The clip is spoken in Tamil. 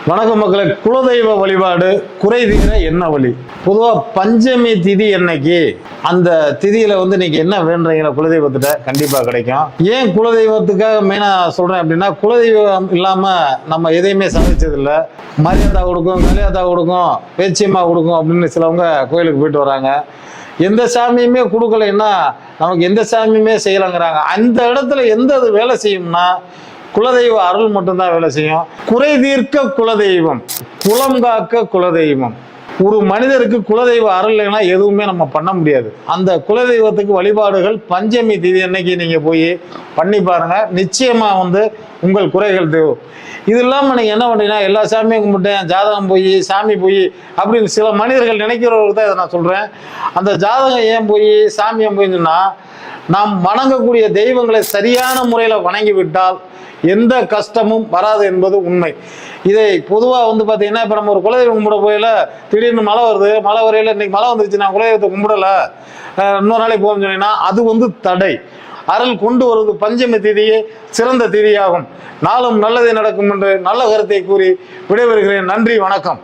வணக்கம் மக்களே. குலதெய்வ வழிபாடு குறை தீர என்ன வழி? பொதுவாக பஞ்சமி திதி அன்னைக்கு அந்த திதியில நீங்க என்ன வேண்டுறீங்களா குலதெய்வத்திட்ட கண்டிப்பா கிடைக்கும். ஏன் குலதெய்வத்துக்காக மெயினா சொல்றேன் அப்படின்னா, குலதெய்வம் இல்லாம நம்ம எதையுமே சாதிச்சது இல்லை. மரியாதை கொடுக்கும், மரியாதை கொடுக்கும், பேச்சியமா கொடுக்கும் அப்படின்னு சிலவங்க கோயிலுக்கு போயிட்டு வராங்க. எந்த சாமியுமே கொடுக்கலைன்னா நமக்கு எந்த சாமியுமே செய்யலைங்கிறாங்க. அந்த இடத்துல எந்த அது வேலை செய்யும்னா குலதெய்வ அருள் மட்டும்தான் வேலை செய்யும். குறை தீர்க்க குலதெய்வம், குலம் காக்க குலதெய்வம். ஒரு மனிதருக்கு குலதெய்வ அருள் இல்லைன்னா எதுவுமே நம்ம பண்ண முடியாது. அந்த குலதெய்வத்துக்கு வழிபாடுகள் பஞ்சமி திதி அன்னைக்கு நீங்க போய் பண்ணி பாருங்க. நிச்சயமா உங்கள் குறைகள் தேவை. இது இல்லாமல் நீங்க என்ன பண்றீங்கன்னா, எல்லா சாமியும் கும்பிட்டேன், ஜாதகம் போய் சாமி போய் அப்படின்னு சில மனிதர்கள் நினைக்கிறவர்கள் தான் இதை நான் சொல்றேன். அந்த ஜாதகம் ஏன் போய் சாமியை போய் சொன்னா, நாம் வணங்கக்கூடிய தெய்வங்களை சரியான முறையில் வணங்கி விட்டால் எந்த கஷ்டமும் வராது என்பது உண்மை. இதை பொதுவாக பார்த்தீங்கன்னா, இப்போ நம்ம ஒரு குலதெய்வம் கும்பிட போயில திடீர்னு மழை வருது, மழை வரையில இன்னைக்கு மழை வந்துருச்சு, நான் குலதெய்வத்தை கும்பிடல, இன்னொரு நாளைக்கு போகணும்னு சொன்னீங்கன்னா அது தடை. அருள் கொண்டு வருவது பஞ்சமி திதியே சிறந்த திதியாகும். நாளும் நல்லதே நடக்கும் என்று நல்ல கருத்தை கூறி விடைபெறுகிறேன். நன்றி, வணக்கம்.